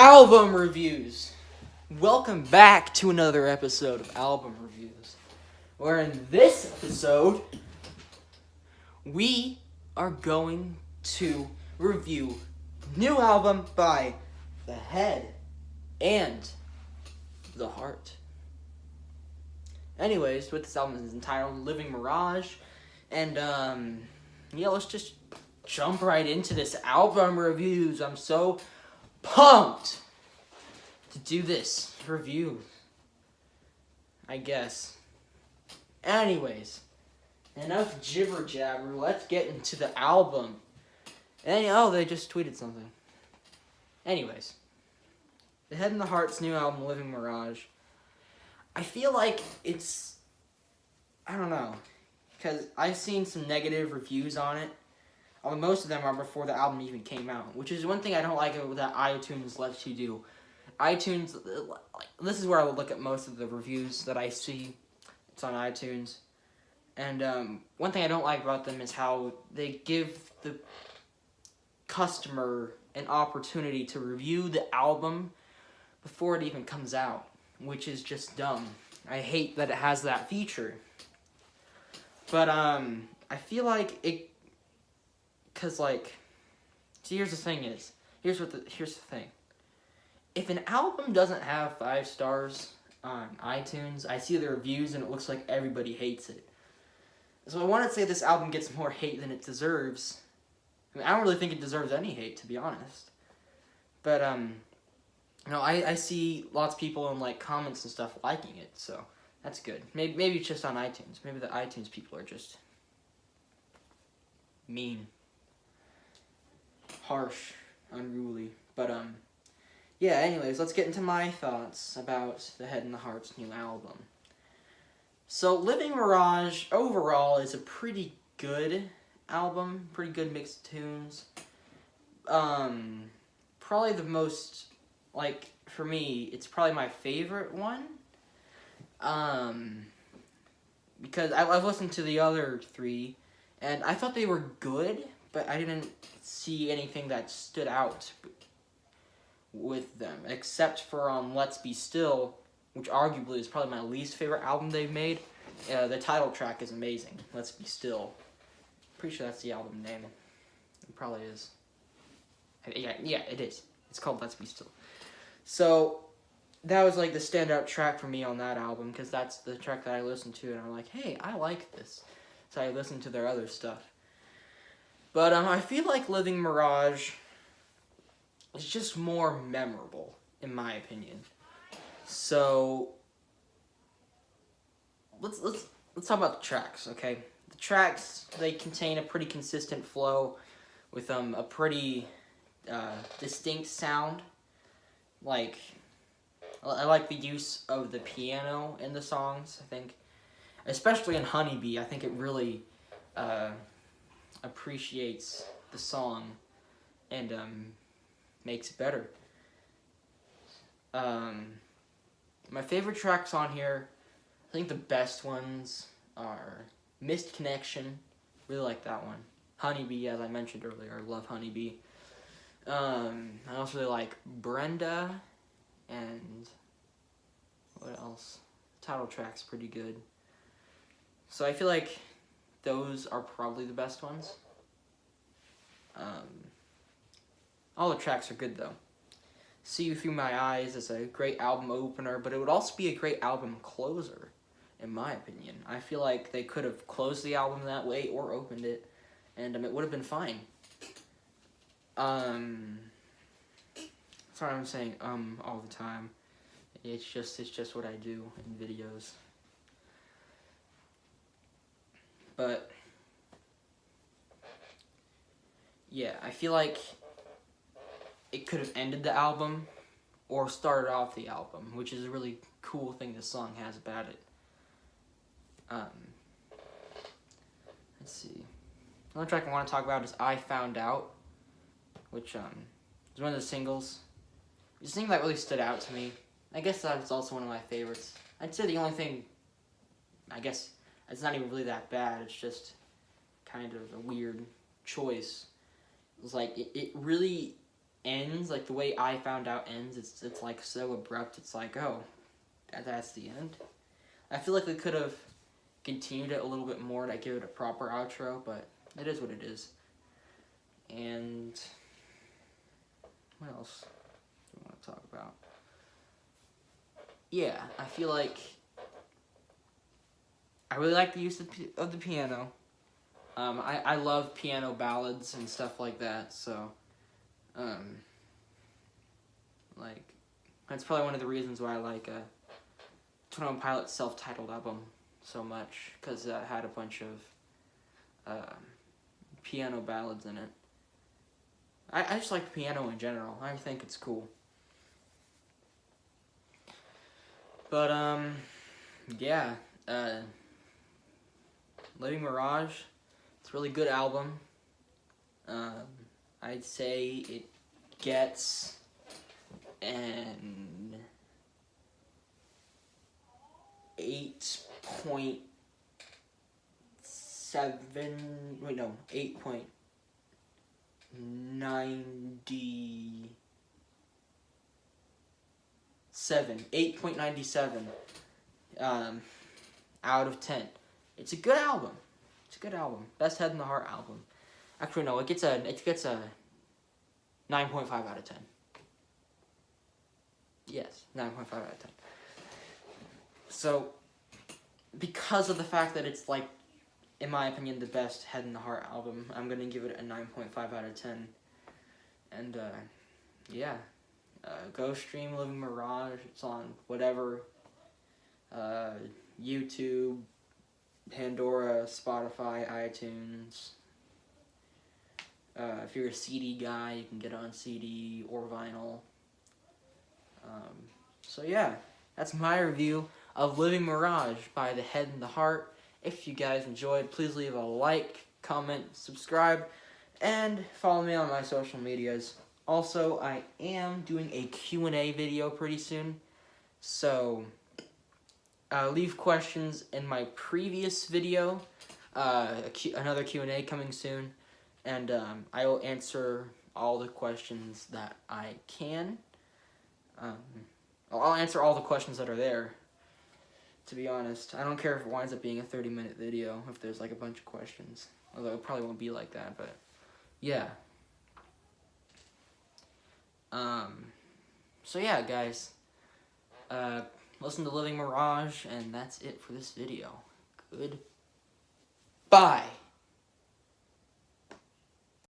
Album reviews. Welcome back to another episode of Album Reviews, where in this episode, we are going to review new album by The Head and The Heart. Anyways, with this album is entitled Living Mirage, and let's just jump right into this album reviews. I'm so pumped to do this review, I guess. Anyways, enough jibber jabber. Let's get into the album. And they just tweeted something. Anyways, The Head and the Heart's new album, Living Mirage. I feel like I don't know, because I've seen some negative reviews on it. Most of them are before the album even came out, which is one thing I don't like that iTunes lets you do. iTunes, this is where I would look at most of the reviews that I see. It's on iTunes. And one thing I don't like about them is how they give the customer an opportunity to review the album before it even comes out, which is just dumb. I hate that it has that feature. But I feel like it, because see, here's the thing is, here's the thing. If an album doesn't have 5 stars on iTunes, I see the reviews and it looks like everybody hates it. So I want to say this album gets more hate than it deserves. I don't really think it deserves any hate, to be honest. But I see lots of people in comments and stuff liking it, so that's good. Maybe it's just on iTunes. Maybe the iTunes people are just mean, harsh, unruly. But anyways, let's get into my thoughts about The Head and the Heart's new album. So Living Mirage overall is a pretty good album, pretty good mixed tunes. Probably the most, for me, it's probably my favorite one. Because I've listened to the other 3, and I thought they were good, but I didn't see anything that stood out with them, except for Let's Be Still, which arguably is probably my least favorite album they've made. The title track is amazing, Let's Be Still. Pretty sure that's the album name. It probably is. Yeah, it is. It's called Let's Be Still. So that was the standout track for me on that album, because that's the track that I listened to, and I'm like, hey, I like this. So I listened to their other stuff. But I feel like Living Mirage is just more memorable, in my opinion. So let's talk about the tracks, okay? The tracks, they contain a pretty consistent flow with a pretty distinct sound. I like the use of the piano in the songs, I think. Especially in Honeybee, I think it really appreciates the song and makes it better. My favorite tracks on here, I think the best ones are Missed Connection. Really like that one. Honeybee, as I mentioned earlier, I love Honeybee. I also really like Brenda, and what else? Title track's pretty good. So I feel like those are probably the best ones. All the tracks are good though. See You Through My Eyes is a great album opener, but it would also be a great album closer, in my opinion. I feel like they could have closed the album that way or opened it, and it would have been fine. Sorry I'm saying all the time. It's just what I do in videos. But yeah, I feel like it could have ended the album or started off the album, which is a really cool thing this song has about it. Let's see. Another track I want to talk about is I Found Out, which is one of the singles. It's a thing that really stood out to me. I guess that was also one of my favorites. I'd say the only thing, I guess, it's not even really that bad. It's just kind of a weird choice. It was it really ends, like the way I Found Out ends, it's like so abrupt. It's like, oh, that's the end. I feel like they could have continued it a little bit more to give it a proper outro, but it is what it is. And what else do I want to talk about? Yeah, I feel like I really like the use of the piano. I love piano ballads and stuff like that, so like that's probably one of the reasons why I like 21 Pilot's self-titled album so much, because it had a bunch of piano ballads in it. I just like piano in general. I think it's cool. But yeah, Living Mirage, it's a really good album. I'd say it gets an 8.7. Wait, no, 8.97 out of 10. It's a good album. It's a good album. Best Head in the Heart album. Actually, no, it gets a 9.5 out of 10. Yes, 9.5 out of 10. So, because of the fact that it's like, in my opinion, the best Head in the Heart album, I'm gonna give it a 9.5 out of 10. And yeah, go stream Living Mirage. It's on whatever, YouTube, Pandora, Spotify, iTunes. If you're a CD guy, you can get it on CD or vinyl. So yeah, that's my review of Living Mirage by The Head and the Heart. If you guys enjoyed, please leave a like, comment, subscribe, and follow me on my social medias. Also, I am doing a Q&A video pretty soon, so leave questions in my previous video, another Q&A coming soon, and I will answer all the questions that I can. I'll answer all the questions that are there, to be honest. I don't care if it winds up being a 30-minute video, if there's like a bunch of questions. Although it probably won't be like that, but yeah. So yeah, guys. Listen to Living Mirage, and that's it for this video. Goodbye.